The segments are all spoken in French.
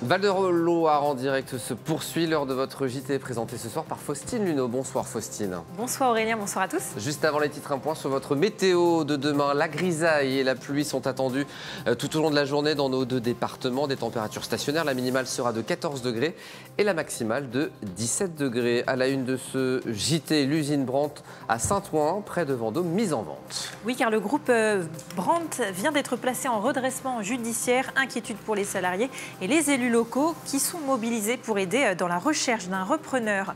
Val-de-Loire en direct se poursuit. L'heure de votre JT présenté ce soir par Faustine Luneau. Bonsoir Faustine. Bonsoir Aurélien, bonsoir à tous. Juste avant les titres, un point sur votre météo de demain. La grisaille et la pluie sont attendues tout au long de la journée dans nos deux départements. Des températures stationnaires, la minimale sera de 14 degrés et la maximale de 17 degrés. À la une de ce JT, l'usine Brandt à Saint-Ouen, près de Vendôme, mise en vente. Oui, car le groupe Brandt vient d'être placé en redressement judiciaire. Inquiétude pour les salariés et les élus locaux qui sont mobilisés pour aider dans la recherche d'un repreneur.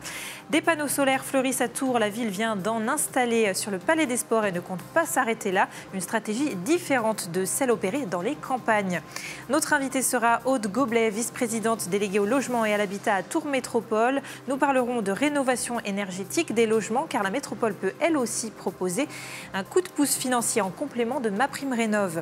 Des panneaux solaires fleurissent à Tours. La ville vient d'en installer sur le Palais des Sports et ne compte pas s'arrêter là. Une stratégie différente de celle opérée dans les campagnes. Notre invitée sera Aude Goblet, vice-présidente déléguée au logement et à l'habitat à Tours Métropole. Nous parlerons de rénovation énergétique des logements car la métropole peut elle aussi proposer un coup de pouce financier en complément de MaPrimeRénov'.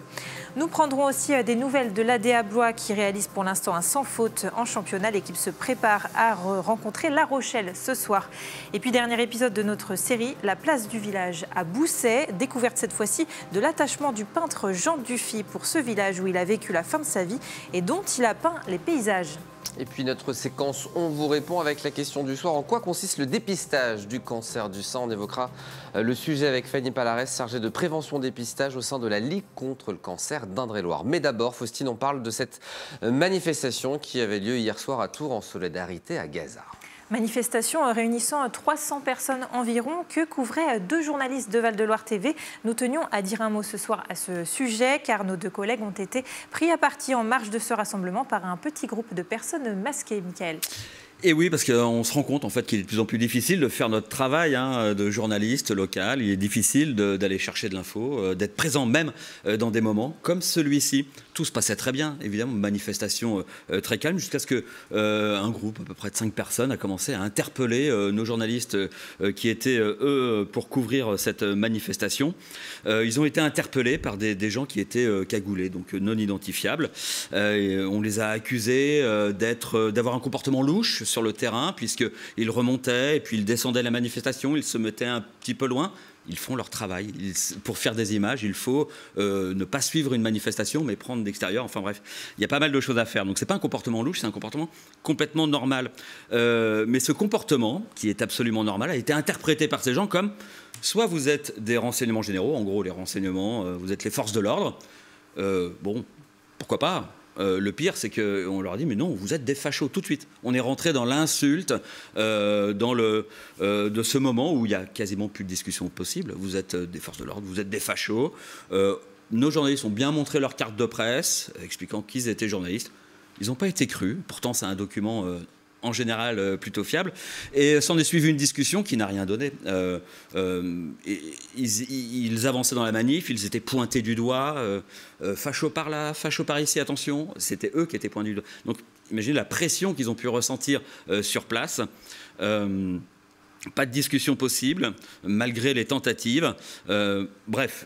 Nous prendrons aussi des nouvelles de l'ADA Blois qui réalise pour l'instant un sans faute en championnat. L'équipe se prépare à rencontrer La Rochelle ce soir. Et puis dernier épisode de notre série, la place du village à Bousset. Découverte cette fois-ci de l'attachement du peintre Jean Dufy pour ce village où il a vécu la fin de sa vie et dont il a peint les paysages. Et puis notre séquence On vous répond avec la question du soir. En quoi consiste le dépistage du cancer du sein? On évoquera le sujet avec Fanny Palarès, chargée de prévention dépistage au sein de la Ligue contre le cancer d'Indre-et-Loire. Mais d'abord, Faustine, on parle de cette manifestation qui avait lieu hier soir à Tours en solidarité à Gaza. Manifestation réunissant 300 personnes environ que couvraient deux journalistes de Val-de-Loire TV. Nous tenions à dire un mot ce soir à ce sujet car nos deux collègues ont été pris à partie en marge de ce rassemblement par un petit groupe de personnes masquées, Michael. Et oui, parce qu'on se rend compte en fait qu'il est de plus en plus difficile de faire notre travail de journaliste local. Il est difficile d'aller chercher de l'info, d'être présent même dans des moments comme celui-ci. Tout se passait très bien, évidemment, manifestation très calme, jusqu'à ce qu'un groupe, à peu près de 5 personnes, a commencé à interpeller nos journalistes qui étaient, eux, pour couvrir cette manifestation. Ils ont été interpellés par des gens qui étaient cagoulés, donc non identifiables. On les a accusés d'avoir un comportement louche sur le terrain, puisqu'ils remontaient et puis ils descendaient la manifestation, ils se mettaient un petit peu loin. Ils font leur travail. Pour faire des images, il faut ne pas suivre une manifestation, mais prendre d'extérieur. Enfin bref, il y a pas mal de choses à faire. Donc ce n'est pas un comportement louche, c'est un comportement complètement normal. Mais ce comportement, qui est absolument normal, a été interprété par ces gens comme soit vous êtes des renseignements généraux, en gros les renseignements, vous êtes les forces de l'ordre. Bon, pourquoi pas ? Le pire, c'est qu'on leur a dit mais non, vous êtes des fachos tout de suite. On est rentré dans l'insulte, de ce moment où il n'y a quasiment plus de discussion possible. Vous êtes des forces de l'ordre, vous êtes des fachos. Nos journalistes ont bien montré leur carte de presse, expliquant qu'ils étaient journalistes. Ils n'ont pas été crus. Pourtant, c'est un document en général plutôt fiable. Et s'en est suivi une discussion qui n'a rien donné. Ils avançaient dans la manif, ils étaient pointés du doigt, facho par là, facho par ici, attention. C'était eux qui étaient pointés du doigt. Donc imaginez la pression qu'ils ont pu ressentir sur place. Pas de discussion possible, malgré les tentatives. Bref,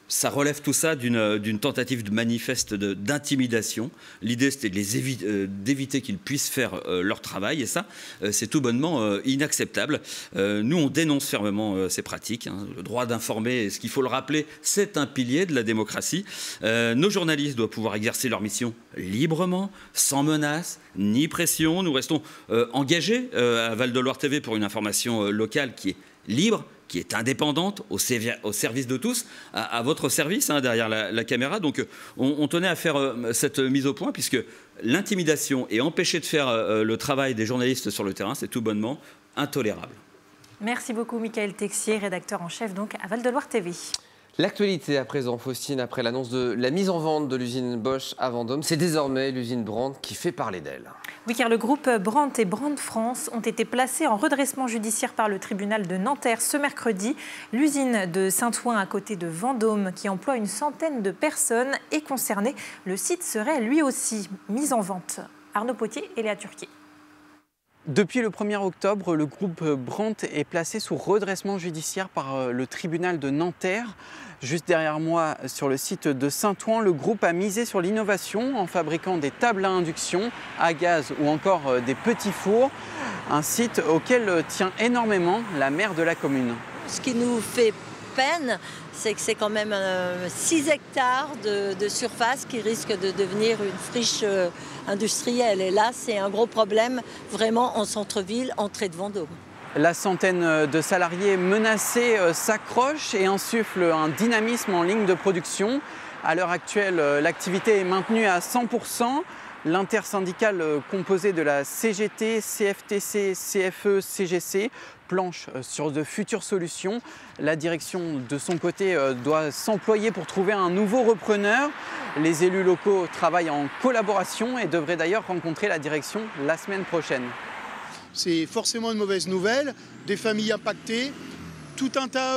ça relève tout ça d'une tentative de manifeste d'intimidation. L'idée, c'était d'éviter qu'ils puissent faire leur travail. Et ça, c'est tout bonnement inacceptable. Nous, on dénonce fermement ces pratiques. Le droit d'informer, ce qu'il faut le rappeler, c'est un pilier de la démocratie. Nos journalistes doivent pouvoir exercer leur mission librement, sans menace, ni pression. Nous restons engagés à Val-de-Loire TV pour une information locale qui est libre, qui est indépendante, au service de tous, à votre service, derrière la caméra. Donc on tenait à faire cette mise au point, puisque l'intimidation et empêcher de faire le travail des journalistes sur le terrain, c'est tout bonnement intolérable. Merci beaucoup Michael Texier, rédacteur en chef donc à Val-de-Loire TV. L'actualité à présent, Faustine, après l'annonce de la mise en vente de l'usine Bosch à Vendôme, c'est désormais l'usine Brandt qui fait parler d'elle. Oui, car le groupe Brandt et Brandt France ont été placés en redressement judiciaire par le tribunal de Nanterre ce mercredi. L'usine de Saint-Ouen à côté de Vendôme, qui emploie une centaine de personnes, est concernée. Le site serait lui aussi mis en vente. Arnaud Potier et Léa Turquet. Depuis le 1er octobre, le groupe Brandt est placé sous redressement judiciaire par le tribunal de Nanterre. Juste derrière moi, sur le site de Saint-Ouen, le groupe a misé sur l'innovation en fabriquant des tables à induction, à gaz ou encore des petits fours. Un site auquel tient énormément la maire de la commune. Ce qui nous fait peine, c'est que c'est quand même 6 hectares de surface qui risquent de devenir une friche industrielle. Et là, c'est un gros problème vraiment en centre-ville, entrée de Vendôme. La centaine de salariés menacés s'accroche et insuffle un dynamisme en ligne de production. À l'heure actuelle, l'activité est maintenue à 100%. L'intersyndicale composée de la CGT, CFTC, CFE, CGC planche sur de futures solutions. La direction, de son côté, doit s'employer pour trouver un nouveau repreneur. Les élus locaux travaillent en collaboration et devraient d'ailleurs rencontrer la direction la semaine prochaine. C'est forcément une mauvaise nouvelle, des familles impactées, tout un tas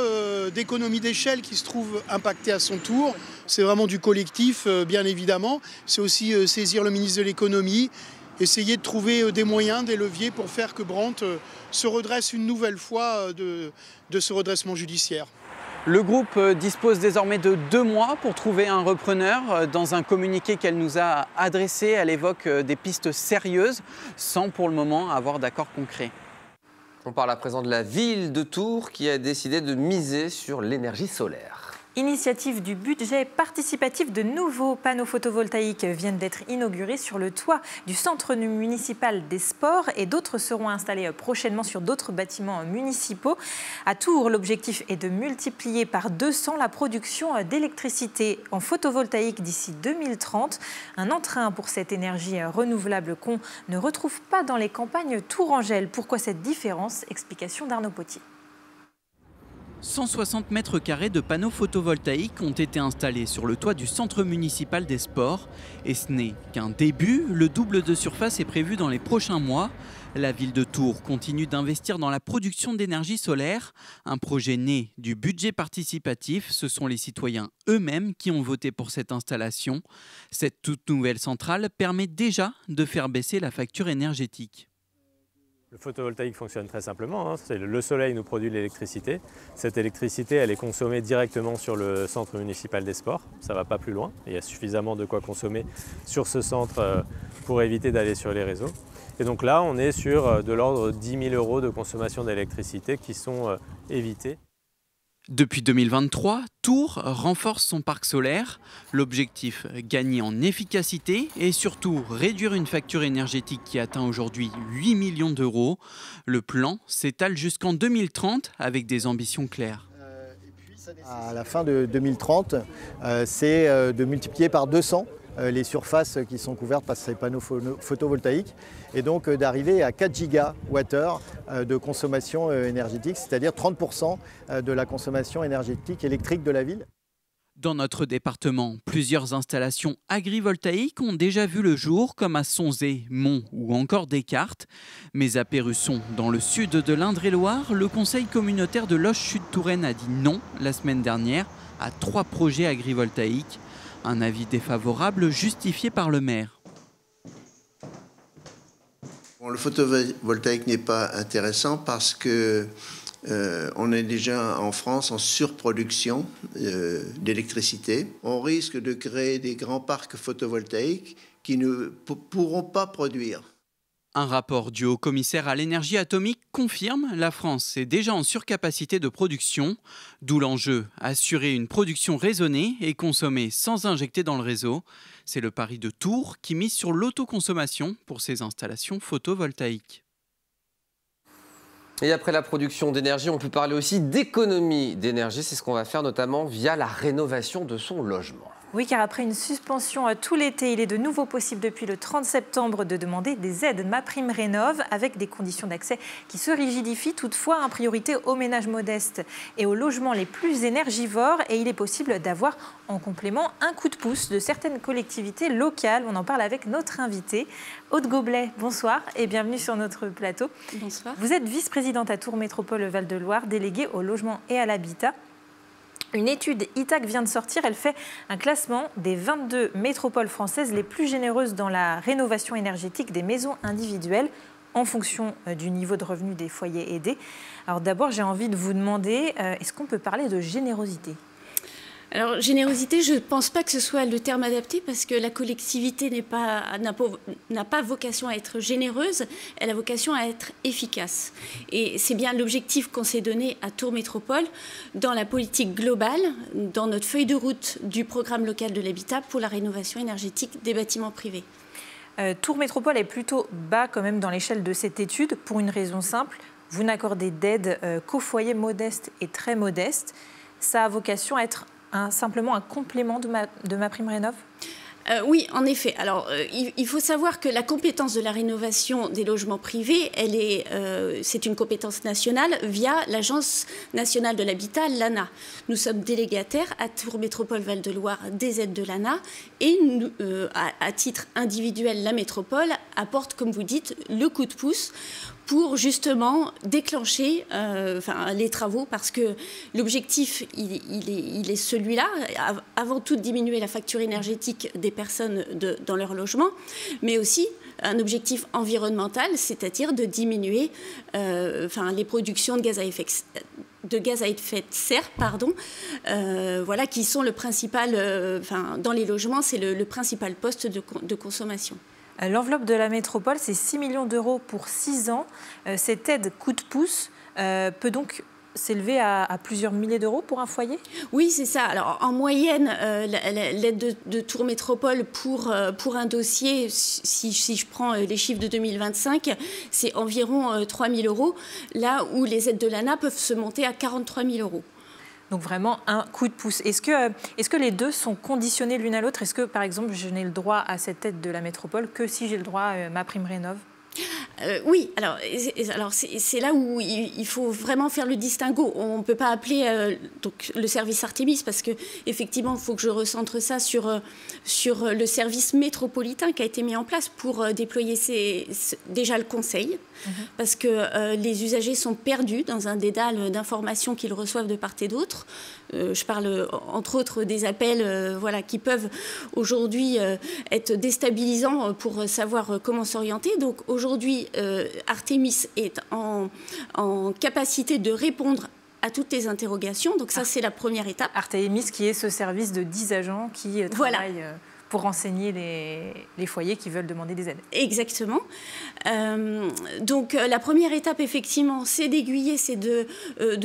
d'économies d'échelle qui se trouvent impactées à son tour. C'est vraiment du collectif, bien évidemment. C'est aussi saisir le ministre de l'économie, essayer de trouver des moyens, des leviers pour faire que Brandt se redresse une nouvelle fois de ce redressement judiciaire. Le groupe dispose désormais de 2 mois pour trouver un repreneur. Dans un communiqué qu'elle nous a adressé, elle évoque des pistes sérieuses sans pour le moment avoir d'accord concret. On parle à présent de la ville de Tours qui a décidé de miser sur l'énergie solaire. Initiative du budget participatif, de nouveaux panneaux photovoltaïques viennent d'être inaugurés sur le toit du centre municipal des sports et d'autres seront installés prochainement sur d'autres bâtiments municipaux. À Tours, l'objectif est de multiplier par 200 la production d'électricité en photovoltaïque d'ici 2030. Un entrain pour cette énergie renouvelable qu'on ne retrouve pas dans les campagnes tourangelles. Pourquoi cette différence? Explication d'Arnaud Potier. 160 mètres carrés de panneaux photovoltaïques ont été installés sur le toit du centre municipal des sports. Et ce n'est qu'un début, le double de surface est prévu dans les prochains mois. La ville de Tours continue d'investir dans la production d'énergie solaire. Un projet né du budget participatif, ce sont les citoyens eux-mêmes qui ont voté pour cette installation. Cette toute nouvelle centrale permet déjà de faire baisser la facture énergétique. Le photovoltaïque fonctionne très simplement, le soleil nous produit l'électricité. Cette électricité, elle est consommée directement sur le centre municipal des sports, ça ne va pas plus loin. Il y a suffisamment de quoi consommer sur ce centre pour éviter d'aller sur les réseaux. Et donc là, on est sur de l'ordre de 10 000 € de consommation d'électricité qui sont évités. Depuis 2023, Tours renforce son parc solaire. L'objectif, gagner en efficacité et surtout réduire une facture énergétique qui atteint aujourd'hui 8 millions d'euros. Le plan s'étale jusqu'en 2030 avec des ambitions claires. À la fin de 2030, c'est de multiplier par 200 les surfaces qui sont couvertes par ces panneaux photovoltaïques et donc d'arriver à 4 gigawattheures de consommation énergétique, c'est-à-dire 30% de la consommation énergétique électrique de la ville. Dans notre département, plusieurs installations agrivoltaïques ont déjà vu le jour, comme à Sonzé, Mont ou encore Descartes. Mais à Pérusson, dans le sud de l'Indre-et-Loire, le conseil communautaire de Loches-Sud-Touraine a dit non la semaine dernière à 3 projets agrivoltaïques. Un avis défavorable justifié par le maire. Bon, le photovoltaïque n'est pas intéressant parce que on est déjà en France en surproduction d'électricité. On risque de créer des grands parcs photovoltaïques qui ne pourront pas produire. Un rapport du haut-commissaire à l'énergie atomique confirme la France est déjà en surcapacité de production, d'où l'enjeu, assurer une production raisonnée et consommée sans injecter dans le réseau. C'est le pari de Tours qui mise sur l'autoconsommation pour ses installations photovoltaïques. Et après la production d'énergie, on peut parler aussi d'économie d'énergie. C'est ce qu'on va faire notamment via la rénovation de son logement. Oui, car après une suspension tout l'été, il est de nouveau possible depuis le 30 septembre de demander des aides MaPrimeRénov' avec des conditions d'accès qui se rigidifient toutefois en priorité aux ménages modestes et aux logements les plus énergivores. Et il est possible d'avoir en complément un coup de pouce de certaines collectivités locales. On en parle avec notre invitée, Aude Goblet. Bonsoir et bienvenue sur notre plateau. Bonsoir. Vous êtes vice-présidente à Tours Métropole Val-de-Loire, déléguée au logement et à l'habitat. Une étude ITAC vient de sortir, elle fait un classement des 22 métropoles françaises les plus généreuses dans la rénovation énergétique des maisons individuelles en fonction du niveau de revenu des foyers aidés. Alors d'abord, j'ai envie de vous demander, est-ce qu'on peut parler de générosité ? Alors, générosité, je ne pense pas que ce soit le terme adapté parce que la collectivité n'a pas vocation à être généreuse, elle a vocation à être efficace. Et c'est bien l'objectif qu'on s'est donné à Tours Métropole dans la politique globale, dans notre feuille de route du programme local de l'habitat pour la rénovation énergétique des bâtiments privés. Tours Métropole est plutôt bas quand même dans l'échelle de cette étude pour une raison simple. Vous n'accordez d'aide qu'aux foyers modestes et très modestes. Ça a vocation à être simplement un complément de MaPrimeRénov'? Oui, en effet. Alors, il faut savoir que la compétence de la rénovation des logements privés, c'est une compétence nationale via l'Agence nationale de l'habitat, l'ANA. Nous sommes délégataires à Tours Métropole Val-de-Loire des aides de l'ANA et à titre individuel, la métropole apporte, comme vous dites, le coup de pouce pour justement déclencher les travaux, parce que l'objectif, il est celui-là, avant tout de diminuer la facture énergétique des personnes dans leur logement, mais aussi un objectif environnemental, c'est-à-dire de diminuer les productions de gaz à effet de serre, qui sont le principal, dans les logements, c'est le principal poste de consommation. L'enveloppe de la métropole, c'est 6 millions d'euros pour 6 ans. Cette aide coup de pouce peut donc s'élever à plusieurs milliers d'euros pour un foyer? Oui, c'est ça. Alors, en moyenne, l'aide de Tours Métropole pour un dossier, si je prends les chiffres de 2025, c'est environ 3 000 euros, là où les aides de l'ANA peuvent se monter à 43 000 euros. Donc vraiment un coup de pouce. Est-ce que les deux sont conditionnés l'une à l'autre? Est-ce que, par exemple, je n'ai le droit à cette aide de la métropole que si j'ai le droit à MaPrimeRénov'? Oui, alors c'est là où il faut vraiment faire le distinguo. On ne peut pas appeler donc le service Artémis parce que effectivement, il faut que je recentre ça sur le service métropolitain qui a été mis en place pour déployer déjà le conseil, parce que les usagers sont perdus dans un dédale d'informations qu'ils reçoivent de part et d'autre. Je parle entre autres des appels qui peuvent aujourd'hui être déstabilisants pour savoir comment s'orienter. Donc aujourd'hui, Artémis est en capacité de répondre à toutes les interrogations. Donc ça, c'est la première étape. Artémis, qui est ce service de 10 agents qui travaillent pour renseigner les foyers qui veulent demander des aides. Exactement. Donc la première étape, effectivement, c'est d'aiguiller, c'est de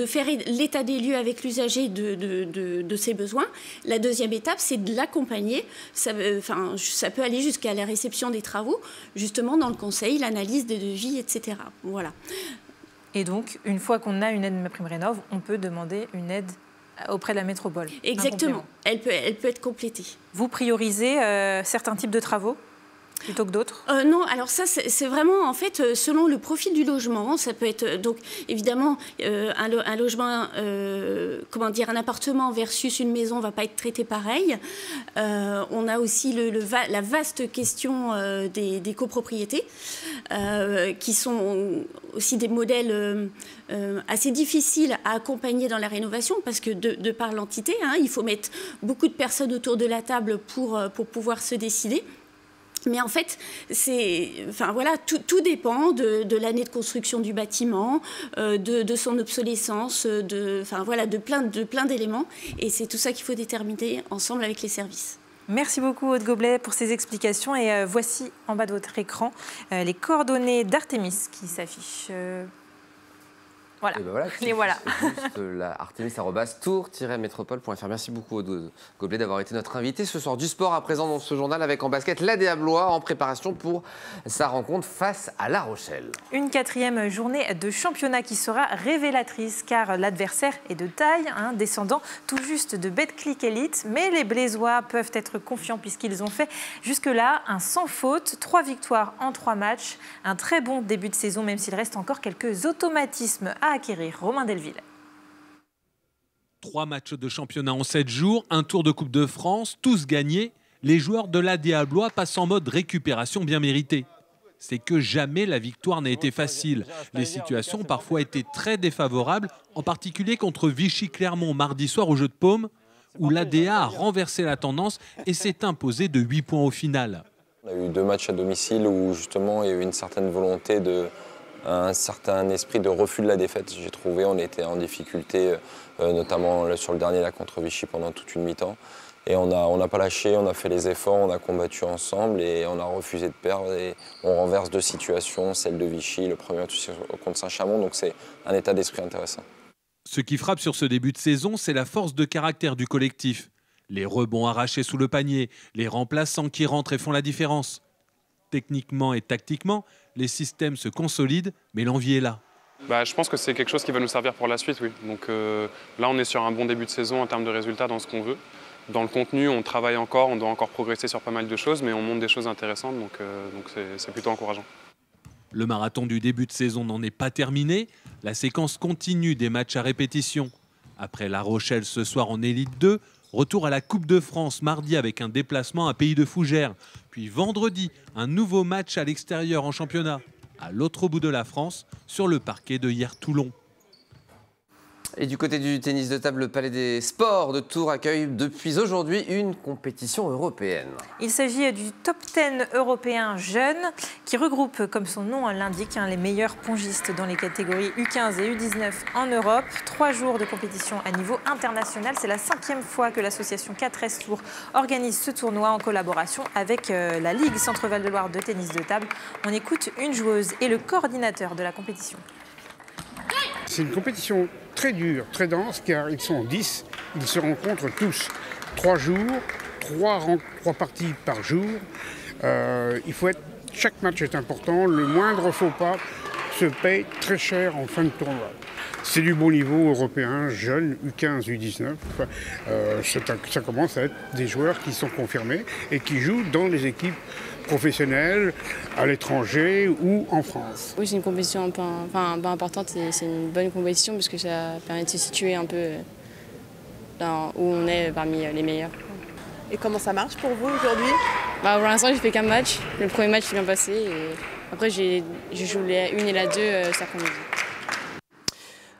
faire l'état des lieux avec l'usager de ses besoins. La deuxième étape, c'est de l'accompagner. Ça peut aller jusqu'à la réception des travaux, justement dans le conseil, l'analyse des devis, etc. Voilà. Et donc, une fois qu'on a une aide MaPrimeRénov', on peut demander une aide auprès de la métropole. Exactement. Elle peut être complétée. Vous priorisez certains types de travaux plutôt que d'autres? Non, alors ça, c'est vraiment, en fait, selon le profil du logement. Ça peut être, donc, évidemment, un logement, un appartement versus une maison ne va pas être traité pareil. On a aussi la vaste question des copropriétés, qui sont aussi des modèles assez difficiles à accompagner dans la rénovation, parce que de par l'entité, il faut mettre beaucoup de personnes autour de la table pour pouvoir se décider. Mais en fait, tout dépend de l'année de construction du bâtiment, de son obsolescence, de plein d'éléments. Et c'est tout ça qu'il faut déterminer ensemble avec les services. Merci beaucoup Aude Goblet pour ces explications. Et voici en bas de votre écran les coordonnées d'Artémis qui s'affichent. Voilà. Et voilà. Juste la artemis@tours-métropole.fr. Merci beaucoup Aude Goblet d'avoir été notre invité ce soir. Du sport à présent dans ce journal avec en basket l'ADA Blois en préparation pour sa rencontre face à La Rochelle. Une 4e journée de championnat qui sera révélatrice car l'adversaire est de taille, descendant tout juste de Betclic Elite. Mais les Blésois peuvent être confiants puisqu'ils ont fait jusque-là un sans faute. 3 victoires en 3 matchs. Un très bon début de saison même s'il reste encore quelques automatismes à acquérir. Romain Delville. 3 matchs de championnat en 7 jours, un tour de Coupe de France, tous gagnés. Les joueurs de l'ADA Blois passent en mode récupération bien méritée. C'est que jamais la victoire n'a été facile. Les situations ont parfois été très défavorables, en particulier contre Vichy-Clermont mardi soir au Jeu de Paume, où l'ADA a renversé la tendance et s'est imposé de 8 points au final. On a eu 2 matchs à domicile où justement il y a eu une certaine volonté de un certain esprit de refus de la défaite. J'ai trouvé, on était en difficulté, notamment sur le dernier là contre Vichy pendant toute une mi-temps. Et on n'a pas lâché, on a fait les efforts, on a combattu ensemble et on a refusé de perdre. Et on renverse deux situations, celle de Vichy, le premier contre Saint-Chamond, donc c'est un état d'esprit intéressant. Ce qui frappe sur ce début de saison, c'est la force de caractère du collectif. Les rebonds arrachés sous le panier, les remplaçants qui rentrent et font la différence. Techniquement et tactiquement, les systèmes se consolident, mais l'envie est là. Je pense que c'est quelque chose qui va nous servir pour la suite, oui. Donc là, on est sur un bon début de saison en termes de résultats dans ce qu'on veut. Dans le contenu, on travaille encore, on doit encore progresser sur pas mal de choses, mais on montre des choses intéressantes, donc c'est plutôt encourageant. Le marathon du début de saison n'en est pas terminé. La séquence continue des matchs à répétition. Après La Rochelle ce soir en Élite 2, retour à la Coupe de France mardi avec un déplacement à Pays de Fougères. Puis vendredi, un nouveau match à l'extérieur en championnat, à l'autre bout de la France, sur le parquet de Hier-Toulon. Et du côté du tennis de table, le Palais des Sports de Tours accueille depuis aujourd'hui une compétition européenne. Il s'agit du Top 10 européen jeune qui regroupe, comme son nom l'indique, les meilleurs pongistes dans les catégories U15 et U19 en Europe. 3 jours de compétition à niveau international. C'est la 5e fois que l'association 4S Tours organise ce tournoi en collaboration avec la Ligue Centre-Val de Loire de tennis de table. On écoute une joueuse et le coordinateur de la compétition. C'est une compétition très dure, très dense, car ils sont 10, ils se rencontrent tous. 3 jours, 3 parties par jour. Chaque match est important, le moindre faux pas se paye très cher en fin de tournoi. C'est du bon niveau européen, jeune, U15, U19. Ça commence à être des joueurs qui sont confirmés et qui jouent dans les équipes professionnels à l'étranger ou en France. Oui, c'est une compétition un peu importante, c'est une bonne compétition parce que ça permet de se situer un peu où on est parmi les meilleurs. Et comment ça marche pour vous aujourd'hui? Pour l'instant, j'ai fait qu'un match. Le premier match s'est bien passé et après j'ai joué la 1 et la 2 cet après-midi.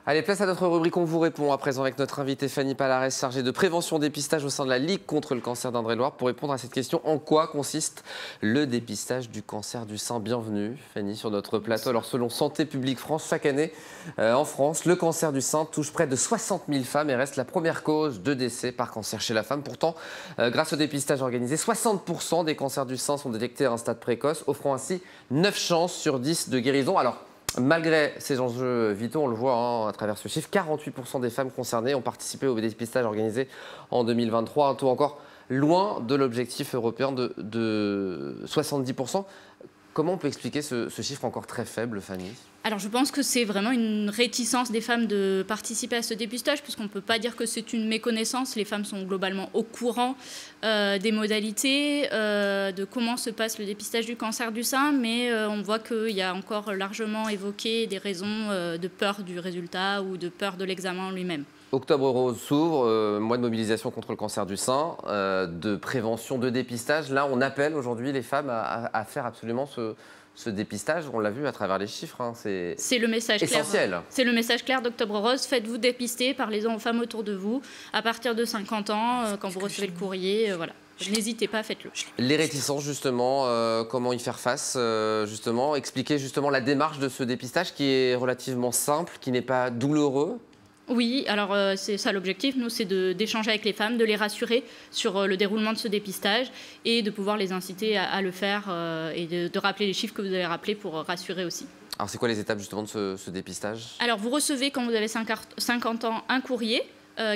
Allez, place à notre rubrique On vous répond à présent avec notre invitée Fanny Palarès, chargée de prévention dépistage au sein de la Ligue contre le cancer d'Indre-et-Loire. Pour répondre à cette question, en quoi consiste le dépistage du cancer du sein? Bienvenue Fanny sur notre plateau. Alors selon Santé publique France, chaque année en France, le cancer du sein touche près de 60 000 femmes et reste la première cause de décès par cancer chez la femme. Pourtant, grâce au dépistage organisé, 60% des cancers du sein sont détectés à un stade précoce, offrant ainsi 9 chances sur 10 de guérison. Alors, malgré ces enjeux vitaux, on le voit à travers ce chiffre, 48% des femmes concernées ont participé au dépistage organisé en 2023, un taux encore loin de l'objectif européen de 70%. Comment on peut expliquer ce chiffre encore très faible, Fanny? Alors je pense que c'est vraiment une réticence des femmes de participer à ce dépistage, puisqu'on ne peut pas dire que c'est une méconnaissance. Les femmes sont globalement au courant des modalités, de comment se passe le dépistage du cancer du sein, mais on voit qu'il y a encore largement évoqué des raisons de peur du résultat ou de peur de l'examen lui-même. Octobre Rose s'ouvre, mois de mobilisation contre le cancer du sein, de prévention, de dépistage. Là, on appelle aujourd'hui les femmes à faire absolument ce dépistage. On l'a vu à travers les chiffres. C'est le message essentiel. Clair. C'est le message clair d'Octobre Rose. Faites-vous dépister, parlez-en aux femmes autour de vous. À partir de 50 ans, quand vous recevez le courrier, voilà. N'hésitez pas, faites-le. Les réticences, justement, comment y faire face, justement, expliquer justement la démarche de ce dépistage qui est relativement simple, qui n'est pas douloureux. Oui, alors c'est ça l'objectif, nous, c'est d'échanger avec les femmes, de les rassurer sur le déroulement de ce dépistage et de pouvoir les inciter à le faire et de rappeler les chiffres que vous avez rappelés pour rassurer aussi. Alors c'est quoi les étapes justement de ce dépistage? Alors vous recevez quand vous avez 50 ans un courrier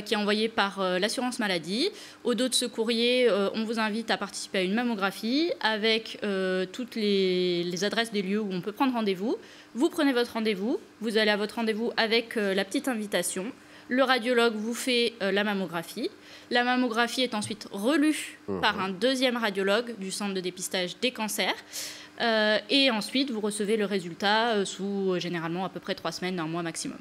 qui est envoyé par l'assurance maladie. Au dos de ce courrier, on vous invite à participer à une mammographie avec toutes les adresses des lieux où on peut prendre rendez-vous. Vous prenez votre rendez-vous, vous allez à votre rendez-vous avec la petite invitation. Le radiologue vous fait la mammographie. La mammographie est ensuite relue par un deuxième radiologue du centre de dépistage des cancers. Et ensuite, vous recevez le résultat sous généralement à peu près 3 semaines, 1 mois maximum.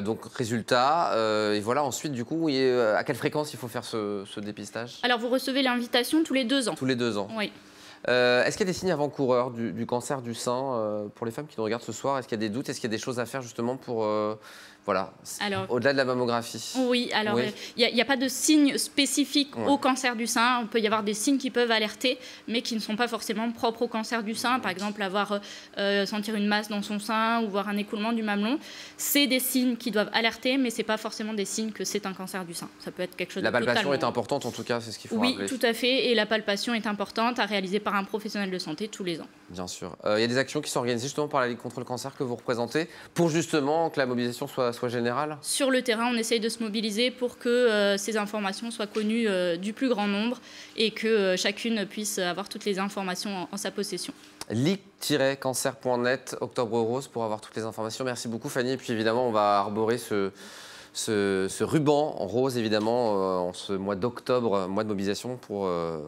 Donc résultat, et voilà ensuite du coup, à quelle fréquence il faut faire ce dépistage? Alors vous recevez l'invitation tous les 2 ans. Tous les 2 ans. Oui. Est-ce qu'il y a des signes avant-coureurs du cancer du sein pour les femmes qui nous regardent ce soir? Est-ce qu'il y a des doutes? Est-ce qu'il y a des choses à faire justement pour Voilà, au-delà de la mammographie. Oui, alors il n'y a pas de signes spécifiques au cancer du sein. Il peut y avoir des signes qui peuvent alerter, mais qui ne sont pas forcément propres au cancer du sein. Par exemple, sentir une masse dans son sein ou voir un écoulement du mamelon. C'est des signes qui doivent alerter, mais ce n'est pas forcément des signes que c'est un cancer du sein. Ça peut être quelque chose de totalement... La palpation est importante, en tout cas, c'est ce qu'il faut rappeler. Oui, tout à fait. Et la palpation est importante à réaliser par un professionnel de santé tous les ans. Bien sûr. Il y a des actions qui sont organisées justement par la Ligue contre le cancer que vous représentez pour justement que la mobilisation soit générale. Sur le terrain, on essaye de se mobiliser pour que ces informations soient connues du plus grand nombre et que chacune puisse avoir toutes les informations en sa possession. ligue-cancer.net, Octobre Rose, pour avoir toutes les informations. Merci beaucoup Fanny. Et puis évidemment, on va arborer ce ruban en rose, évidemment, en ce mois d'octobre, mois de mobilisation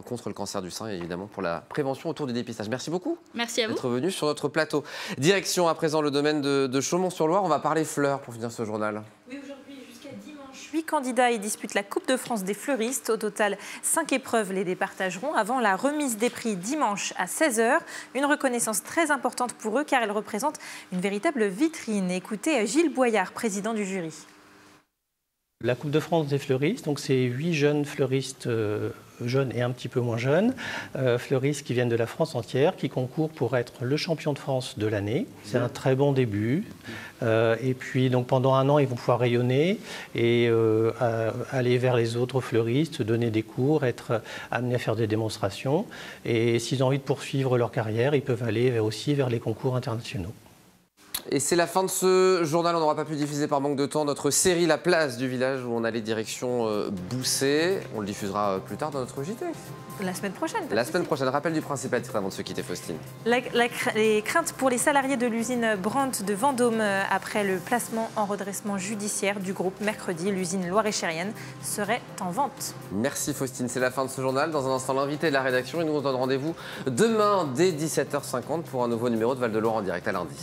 contre le cancer du sein et évidemment pour la prévention autour du dépistage. Merci beaucoup. Merci à vous d'être venu sur notre plateau. Direction à présent le domaine de Chaumont-sur-Loire. On va parler fleurs pour finir ce journal. Oui, aujourd'hui jusqu'à dimanche, 8 candidats y disputent la Coupe de France des fleuristes. Au total, 5 épreuves les départageront avant la remise des prix dimanche à 16h. Une reconnaissance très importante pour eux car elle représente une véritable vitrine. Écoutez Gilles Boyard, président du jury. La Coupe de France des fleuristes, donc c'est 8 jeunes fleuristes jeunes et un petit peu moins jeunes, fleuristes qui viennent de la France entière, qui concourent pour être le champion de France de l'année. C'est un très bon début. Et puis donc pendant un an, ils vont pouvoir rayonner et aller vers les autres fleuristes, donner des cours, être amenés à faire des démonstrations. Et s'ils ont envie de poursuivre leur carrière, ils peuvent aller aussi vers les concours internationaux. Et c'est la fin de ce journal. On n'aura pas pu diffuser par manque de temps notre série La place du village où on allait direction Boussay. On le diffusera plus tard dans notre JT. La semaine prochaine. La semaine prochaine. Rappel du principal titre avant de se quitter, Faustine. Les craintes pour les salariés de l'usine Brandt de Vendôme après le placement en redressement judiciaire du groupe mercredi. L'usine loire-et-chérienne serait en vente. Merci Faustine. C'est la fin de ce journal. Dans un instant, l'invité de la rédaction. Et nous on donne rendez-vous demain dès 17h50 pour un nouveau numéro de Val de Loire en direct. À lundi.